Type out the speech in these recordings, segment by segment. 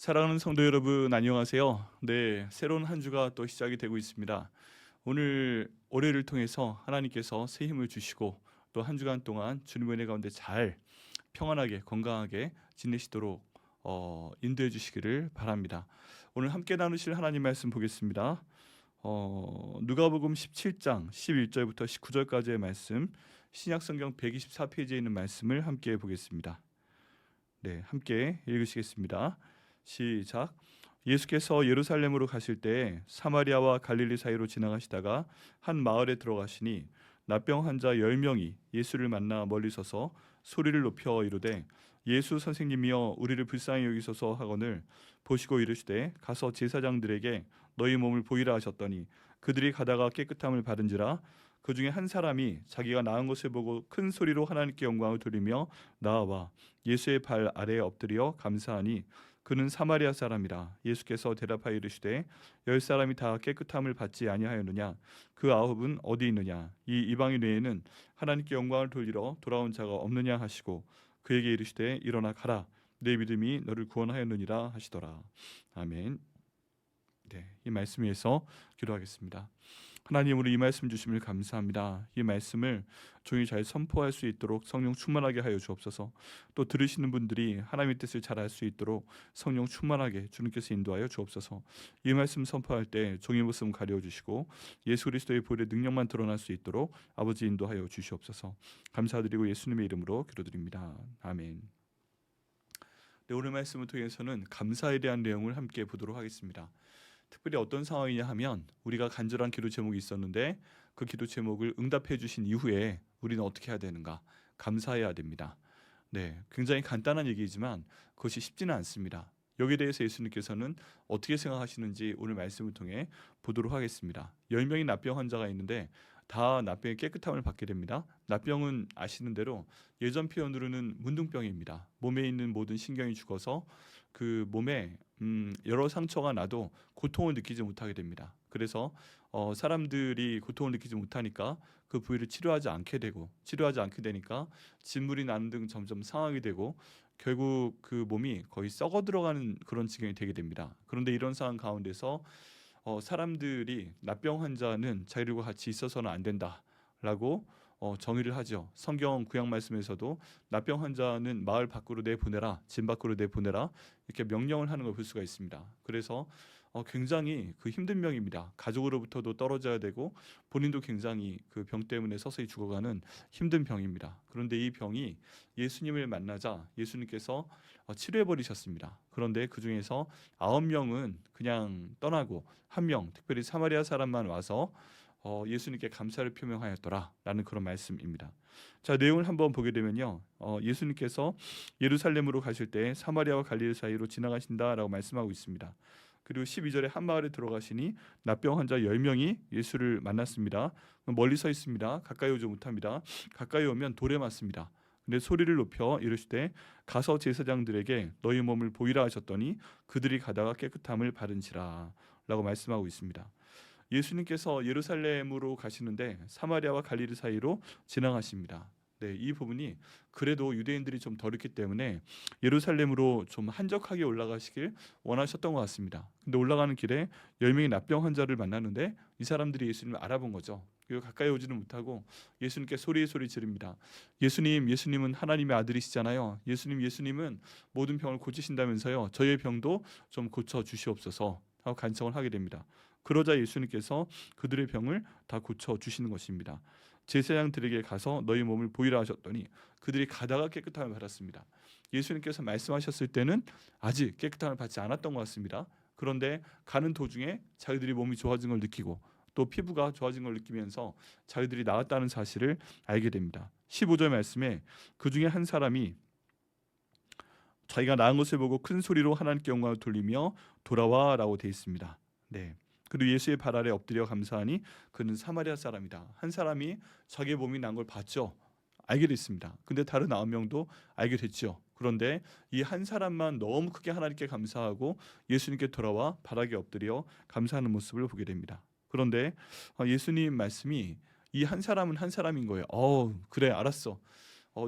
사랑하는 성도 여러분, 안녕하세요. 네, 새로운 한 주가 또 시작이 되고 있습니다. 오늘 올해를 통해서 하나님께서 새 힘을 주시고 또 한 주간 동안 주님의 은혜 가운데 잘 평안하게 건강하게 지내시도록 인도해 주시기를 바랍니다. 오늘 함께 나누실 하나님 말씀 보겠습니다. 누가복음 17장 11절부터 19절까지의 말씀, 신약성경 124페이지에 있는 말씀을 함께 보겠습니다. 네, 함께 읽으시겠습니다. 시작. 예수께서 예루살렘으로 가실 때 사마리아와 갈릴리 사이로 지나가시다가 한 마을에 들어가시니 납병 환자 10명이 예수를 만나 멀리 서서 소리를 높여 이르되 예수 선생님이여 우리를 불쌍히 여기소서 하거늘 보시고 이르시되 가서 제사장들에게 너희 몸을 보이라 하셨더니 그들이 가다가 깨끗함을 받은지라. 그 중에 한 사람이 자기가 나은 것을 보고 큰 소리로 하나님께 영광을 돌리며 나아와 예수의 발 아래에 엎드려 감사하니 그는 사마리아 사람이라. 예수께서 대답하여 이르시되 10사람이 다 깨끗함을 받지 아니하였느냐? 그 9은 어디 있느냐? 이 이방인 외에는 하나님께 영광을 돌리러 돌아온 자가 없느냐 하시고 그에게 이르시되 일어나 가라. 내 믿음이 너를 구원하였느니라 하시더라. 아멘. 네, 이 말씀 위에서 기도하겠습니다. 하나님, 우리 이 말씀 주심을 감사합니다. 이 말씀을 종이 잘 선포할 수 있도록 성령 충만하게 하여 주옵소서. 또 들으시는 분들이 하나님의 뜻을 잘 알 수 있도록 성령 충만하게 주님께서 인도하여 주옵소서. 이 말씀 선포할 때 종의 모습 가려 주시고 예수 그리스도의 보혈의 능력만 드러날 수 있도록 아버지 인도하여 주시옵소서. 감사드리고 예수님의 이름으로 기도드립니다. 아멘. 네, 오늘 말씀을 통해서는 감사에 대한 내용을 함께 보도록 하겠습니다. 특별히 어떤 상황이냐 하면 우리가 간절한 기도 제목이 있었는데 그 기도 제목을 응답해 주신 이후에 우리는 어떻게 해야 되는가? 감사해야 됩니다. 네, 굉장히 간단한 얘기지만 그것이 쉽지는 않습니다. 여기에 대해서 예수님께서는 어떻게 생각하시는지 오늘 말씀을 통해 보도록 하겠습니다. 10명의 납병 환자가 있는데 다 납병의 깨끗함을 받게 됩니다. 납병은 아시는 대로 예전 표현으로는 문둥병입니다. 몸에 있는 모든 신경이 죽어서 그 몸에 여러 상처가 나도 고통을 느끼지 못하게 됩니다. 그래서 사람들이 고통을 느끼지 못하니까 그 부위를 치료하지 않게 되니까 진물이 나는 등 점점 상하게 되고 결국 그 몸이 거의 썩어 들어가는 그런 지경이 되게 됩니다. 그런데 이런 상황 가운데서 사람들이 납병 환자는 자기들과 같이 있어서는 안 된다라고 정의를 하죠. 성경 구약 말씀에서도 납병 환자는 마을 밖으로 내보내라, 집 밖으로 내보내라 이렇게 명령을 하는 걸 볼 수가 있습니다. 그래서 굉장히 그 힘든 병입니다. 가족으로부터도 떨어져야 되고 본인도 굉장히 그 병 때문에 서서히 죽어가는 힘든 병입니다. 그런데 이 병이 예수님을 만나자 예수님께서 치료해 버리셨습니다. 그런데 그 중에서 9명은 그냥 떠나고 한 명, 특별히 사마리아 사람만 와서 예수님께 감사를 표명하였더라라는 그런 말씀입니다. 자, 내용을 한번 보게 되면요, 예수님께서 예루살렘으로 가실 때 사마리아와 갈릴리 사이로 지나가신다라고 말씀하고 있습니다. 그리고 12절에 한 마을에 들어가시니 납병 환자 10명이 예수를 만났습니다. 멀리 서 있습니다. 가까이 오지 못합니다. 가까이 오면 돌에 맞습니다. 근데 소리를 높여 이르시되 가서 제사장들에게 너희 몸을 보이라 하셨더니 그들이 가다가 깨끗함을 받은지라 라고 말씀하고 있습니다. 예수님께서 예루살렘으로 가시는데 사마리아와 갈릴리 사이로 지나가십니다. 네, 이 부분이 그래도 유대인들이 좀 덜 있기 때문에 예루살렘으로 좀 한적하게 올라가시길 원하셨던 것 같습니다. 근데 올라가는 길에 10명의 납병 환자를 만나는데 이 사람들이 예수님을 알아본 거죠. 그리고 가까이 오지는 못하고 예수님께 소리 지릅니다. 예수님은 하나님의 아들이시잖아요. 예수님은 모든 병을 고치신다면서요. 저희의 병도 좀 고쳐 주시옵소서 하고 간청을 하게 됩니다. 그러자 예수님께서 그들의 병을 다 고쳐 주시는 것입니다. 제사장들에게 가서 너희 몸을 보이라 하셨더니 그들이 가다가 깨끗함을 받았습니다. 예수님께서 말씀하셨을 때는 아직 깨끗함을 받지 않았던 것 같습니다. 그런데 가는 도중에 자기들이 몸이 좋아진 걸 느끼고 또 피부가 좋아진 걸 느끼면서 자기들이 나았다는 사실을 알게 됩니다. 15절 말씀에 그 중에 한 사람이 자기가 나은 것을 보고 큰 소리로 하나님께 영광을 돌리며 돌아와라고 되어 있습니다. 네. 그리고 예수의 발 아래 엎드려 감사하니 그는 사마리아 사람이다. 한 사람이 자기의 몸이 난 걸 봤죠. 알게 됐습니다. 근데 다른 9명도 알게 됐죠. 그런데 이 한 사람만 너무 크게 하나님께 감사하고 예수님께 돌아와 발 아래 엎드려 감사하는 모습을 보게 됩니다. 그런데 예수님 말씀이 이 한 사람은 한 사람인 거예요. 그래, 알았어.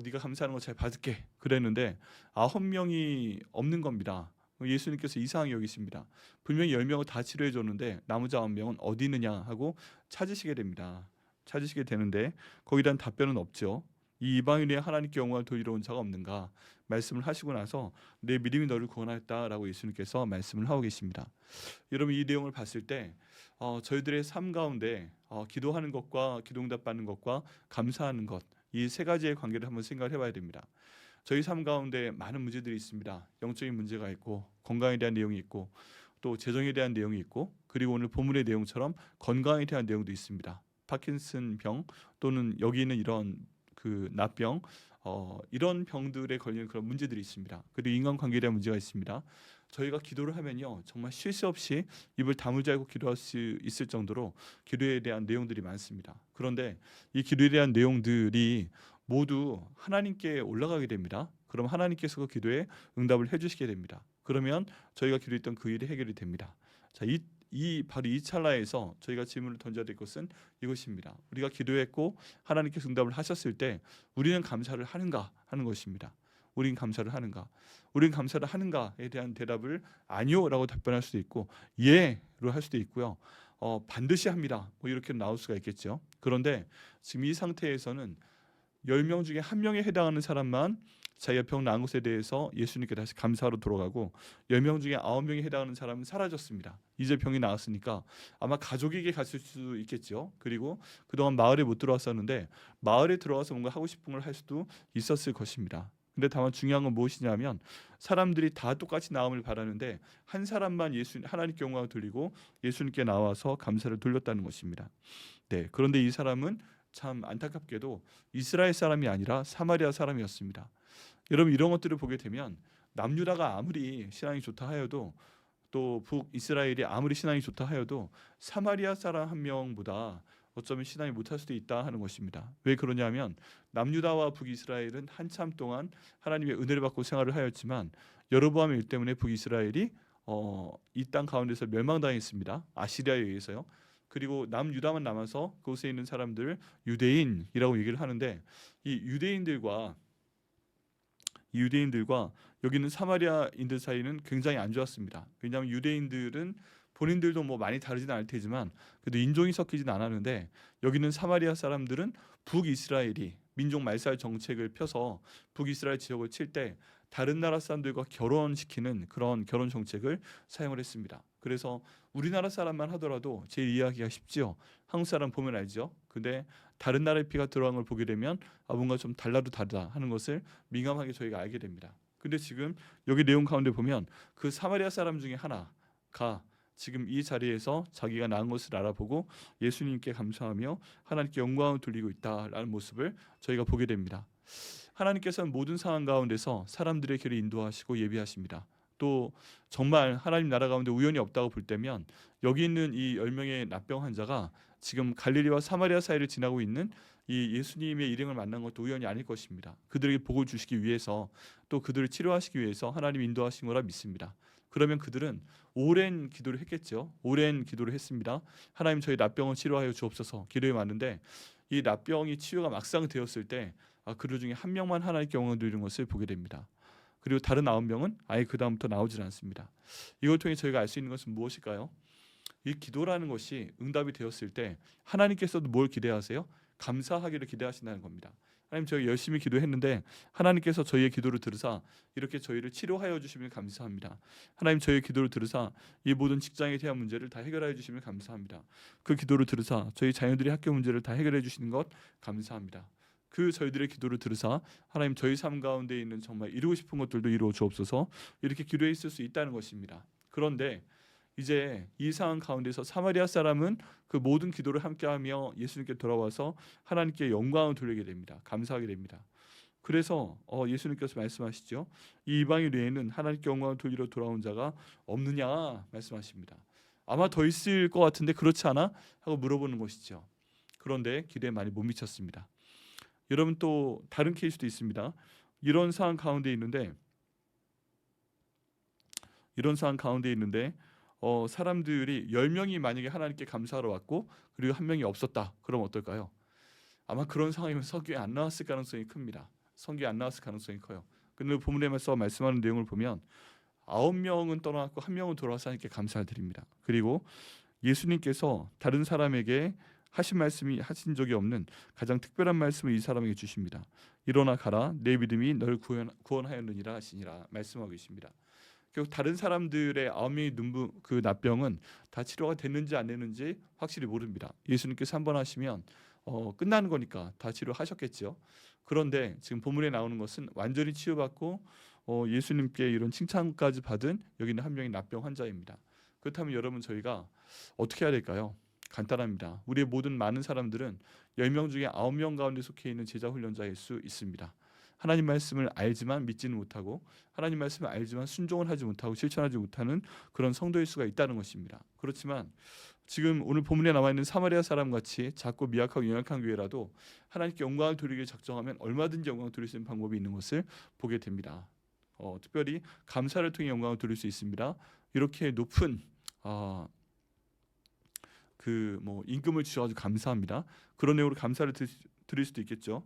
네가 감사하는 거 잘 받을게. 그랬는데 9명이 없는 겁니다. 예수님께서 이상하게 여기십니다. 분명히 10명을 다 치료해 줬는데 나머지 9명은 어디 있느냐 하고 찾으시게 됩니다. 찾으시게 되는데 거기에 대한 답변은 없죠. 이 이방인의 하나님께 영광을 돌리러 온 자가 없는가 말씀을 하시고 나서 내 믿음이 너를 구원하였다라고 예수님께서 말씀을 하고 계십니다. 여러분 이 내용을 봤을 때 저희들의 삶 가운데 기도하는 것과 기도응답 받는 것과 감사하는 것, 이 세 가지의 관계를 한번 생각을 해봐야 됩니다. 저희 삶 가운데 많은 문제들이 있습니다. 영적인 문제가 있고 건강에 대한 내용이 있고 또 재정에 대한 내용이 있고 그리고 오늘 본문의 내용처럼 건강에 대한 내용도 있습니다. 파킨슨 병 또는 여기 있는 이런 그 납병 이런 병들에 걸리는 그런 문제들이 있습니다. 그리고 인간관계에 대한 문제가 있습니다. 저희가 기도를 하면요 정말 쉴 새 없이 입을 다물지 않고 기도할 수 있을 정도로 기도에 대한 내용들이 많습니다. 그런데 이 기도에 대한 내용들이 모두 하나님께 올라가게 됩니다. 그럼 하나님께서 그 기도에 응답을 해주시게 됩니다. 그러면 저희가 기도했던 그 일이 해결이 됩니다. 자, 바로 이 찰나에서 저희가 질문을 던져야 될 것은 이것입니다. 우리가 기도했고 하나님께서 응답을 하셨을 때 우리는 감사를 하는가 하는 것입니다. 우리는 감사를 하는가? 우리는 감사를 하는가에 대한 대답을 아니요라고 답변할 수도 있고 예로 할 수도 있고요. 반드시 합니다. 뭐 이렇게 나올 수가 있겠죠. 그런데 지금 이 상태에서는 10명 중에 1명에 해당하는 사람만 자기가 병 나은 것에 대해서 예수님께 다시 감사로 돌아가고 10명 중에 9명에 해당하는 사람은 사라졌습니다. 이제 병이 나았으니까 아마 가족에게 갔을 수 있겠죠. 그리고 그동안 마을에 못 들어왔었는데 마을에 들어와서 뭔가 하고 싶은 걸 할 수도 있었을 것입니다. 근데 다만 중요한 건 무엇이냐면 사람들이 다 똑같이 나음을 바라는데 한 사람만 하나님께 영광을 돌리고 예수님께 나와서 감사를 돌렸다는 것입니다. 네, 그런데 이 사람은 참 안타깝게도 이스라엘 사람이 아니라 사마리아 사람이었습니다. 여러분 이런 것들을 보게 되면 남유다가 아무리 신앙이 좋다 하여도 또 북이스라엘이 아무리 신앙이 좋다 하여도 사마리아 사람 한 명보다 어쩌면 신앙이 못할 수도 있다 하는 것입니다. 왜 그러냐면 남유다와 북이스라엘은 한참 동안 하나님의 은혜를 받고 생활을 하였지만 여로보암의 일 때문에 북이스라엘이 이 땅 가운데서 멸망당했습니다. 아시리아에 의해서요. 그리고 남유다만 남아서 그곳에 있는 사람들 유대인이라고 얘기를 하는데 이 유대인들과 여기는 사마리아인들 사이는 굉장히 안 좋았습니다. 왜냐하면 유대인들은 본인들도 뭐 많이 다르진 않을 테지만 그래도 인종이 섞이진 않았는데 여기는 사마리아 사람들은 북이스라엘이 민족 말살 정책을 펴서 북이스라엘 지역을 칠 때 다른 나라 사람들과 결혼시키는 그런 결혼 정책을 사용을 했습니다. 그래서 우리나라 사람만 하더라도 제일 이해하기가 쉽지요. 한국 사람 보면 알죠. 근데 다른 나라의 피가 들어간 걸 보게 되면 뭔가 좀 달라도 다르다 하는 것을 민감하게 저희가 알게 됩니다. 근데 지금 여기 내용 가운데 보면 그 사마리아 사람 중에 하나가 지금 이 자리에서 자기가 낳은 것을 알아보고 예수님께 감사하며 하나님께 영광을 돌리고 있다라는 모습을 저희가 보게 됩니다. 하나님께서는 모든 상황 가운데서 사람들의 길을 인도하시고 예비하십니다. 또 정말 하나님 나라 가운데 우연이 없다고 볼 때면 여기 있는 이 10명의 납병 환자가 지금 갈릴리와 사마리아 사이를 지나고 있는 이 예수님의 일행을 만난 것도 우연이 아닐 것입니다. 그들에게 복을 주시기 위해서 또 그들을 치료하시기 위해서 하나님 인도하신 거라 믿습니다. 그러면 그들은 오랜 기도를 했겠죠. 오랜 기도를 했습니다. 하나님 저희 납병을 치료하여 주옵소서 기도에 왔는데 이 납병이 치유가 막상 되었을 때 그들 중에 한 명만 하나님께 영광을 누리는 것을 보게 됩니다. 그리고 다른 9명은 아예 그 다음부터 나오질 않습니다. 이걸 통해 저희가 알 수 있는 것은 무엇일까요? 이 기도라는 것이 응답이 되었을 때 하나님께서도 뭘 기대하세요? 감사하기를 기대하신다는 겁니다. 하나님 저희 열심히 기도했는데 하나님께서 저희의 기도를 들으사 이렇게 저희를 치료하여 주시면 감사합니다. 하나님 저희의 기도를 들으사 이 모든 직장에 대한 문제를 다 해결하여 주시면 감사합니다. 그 기도를 들으사 저희 자녀들이 학교 문제를 다 해결해 주시는 것 감사합니다. 그 저희들의 기도를 들으사 하나님 저희 삶 가운데 있는 정말 이루고 싶은 것들도 이루어 주옵소서 이렇게 기도해 있을 수 있다는 것입니다. 그런데 이제 이 상황 가운데서 사마리아 사람은 그 모든 기도를 함께하며 예수님께 돌아와서 하나님께 영광을 돌리게 됩니다. 감사하게 됩니다. 그래서 예수님께서 말씀하시죠. 이 이방인 외에는 하나님께 영광을 돌리러 돌아온 자가 없느냐 말씀하십니다. 아마 더 있을 것 같은데 그렇지 않아? 하고 물어보는 것이죠. 그런데 기대에 많이 못 미쳤습니다. 여러분 또 다른 케이스도 있습니다. 이런 상황 가운데 있는데 사람들이 10명이 만약에 하나님께 감사하러 왔고 그리고 한 명이 없었다. 그럼 어떨까요? 아마 그런 상황이면 성경에 안 나왔을 가능성이 큽니다. 성경에 안 나왔을 가능성이 커요. 근데 본문에 말씀하는 내용을 보면 9명은 떠나갔고 1명은 돌아와서 하나님께 감사를 드립니다. 그리고 예수님께서 다른 사람에게 하신 적이 없는 가장 특별한 말씀을 이 사람에게 주십니다. 일어나 가라, 내 믿음이 너를 구원하였느니라 하시니라 말씀하고 계십니다. 결국 다른 사람들의 9명의 그 납병은 다 치료가 됐는지 안 됐는지 확실히 모릅니다. 예수님께서 한 번 하시면 끝나는 거니까 다 치료하셨겠죠. 그런데 지금 본문에 나오는 것은 완전히 치유받고 예수님께 이런 칭찬까지 받은 여기 있는 한 명의 납병 환자입니다. 그렇다면 여러분, 저희가 어떻게 해야 될까요? 간단합니다. 우리의 모든 많은 사람들은 10명 중에 9명 가운데 속해 있는 제자 훈련자일 수 있습니다. 하나님 말씀을 알지만 믿지는 못하고, 하나님 말씀을 알지만 순종을 하지 못하고 실천하지 못하는 그런 성도일 수가 있다는 것입니다. 그렇지만 지금 오늘 본문에 나와 있는 사마리아 사람 같이 작고 미약하고 연약한 교회라도 하나님께 영광을 돌리기를 작정하면 얼마든지 영광을 돌릴 수 있는 방법이 있는 것을 보게 됩니다. 특별히 감사를 통해 영광을 돌릴 수 있습니다. 이렇게 높은 임금을 주셔가지고 감사합니다. 그런 내용으로 감사를 드릴 수도 있겠죠.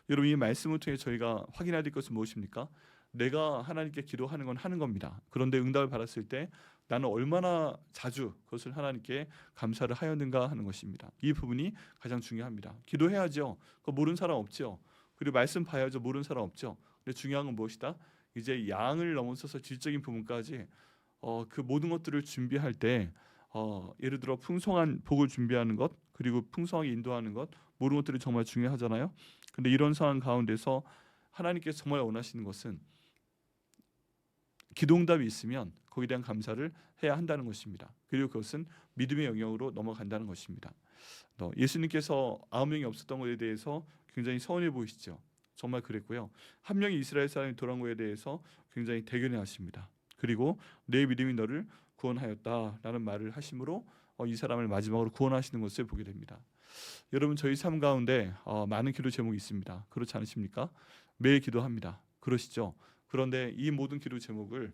여러분, 이 말씀을 통해 저희가 확인해야 될 것은 무엇입니까? 내가 하나님께 기도하는 건 하는 겁니다. 그런데 응답을 받았을 때 나는 얼마나 자주 그것을 하나님께 감사를 하였는가 하는 것입니다. 이 부분이 가장 중요합니다. 기도해야죠. 그거 모르는 사람 없죠. 그리고 말씀 봐야죠. 모르는 사람 없죠. 근데 중요한 건 무엇이다? 이제 양을 넘어서서 질적인 부분까지 그 모든 것들을 준비할 때 예를 들어 풍성한 복을 준비하는 것, 그리고 풍성하게 인도하는 것, 모든 것들이 정말 중요하잖아요. 근데 이런 상황 가운데서 하나님께서 정말 원하시는 것은 기도응답이 있으면 거기에 대한 감사를 해야 한다는 것입니다. 그리고 그것은 믿음의 영역으로 넘어간다는 것입니다. 예수님께서 9명이 없었던 것에 대해서 굉장히 서운해 보이시죠. 정말 그랬고요. 한 명의 이스라엘 사람이 돌아온 것에 대해서 굉장히 대견해 하십니다. 그리고 내 믿음이 너를 구원하였다라는 말을 하심으로 이 사람을 마지막으로 구원하시는 것을 보게 됩니다. 여러분, 저희 삶 가운데 많은 기도 제목이 있습니다. 그렇지 않으십니까? 매일 기도합니다. 그러시죠? 그런데 이 모든 기도 제목을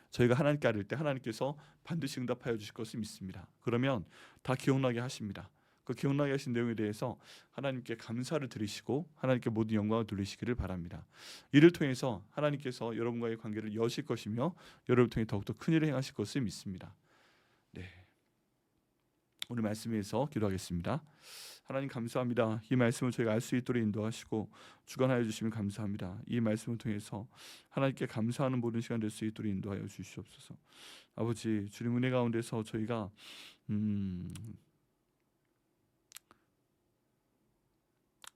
저희가 하나님께 아뢰 때 하나님께서 반드시 응답하여 주실 것을 믿습니다. 그러면 다 기억나게 하십니다. 그 기억나게 하신 내용에 대해서 하나님께 감사를 드리시고 하나님께 모든 영광을 돌리시기를 바랍니다. 이를 통해서 하나님께서 여러분과의 관계를 여실 것이며 여러분을 통해 더욱더 큰 일을 행하실 것을 믿습니다. 네, 오늘 말씀에서 기도하겠습니다. 하나님, 감사합니다. 이 말씀을 저희가 알 수 있도록 인도하시고 주관하여 주시면 감사합니다. 이 말씀을 통해서 하나님께 감사하는 모든 시간 될 수 있도록 인도하여 주시옵소서. 아버지, 주님 은혜 가운데서 저희가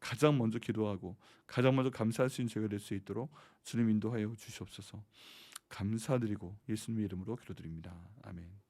가장 먼저 기도하고 가장 먼저 감사할 수 있는 저희가 될 수 있도록 주님 인도하여 주시옵소서. 감사드리고 예수님의 이름으로 기도드립니다. 아멘.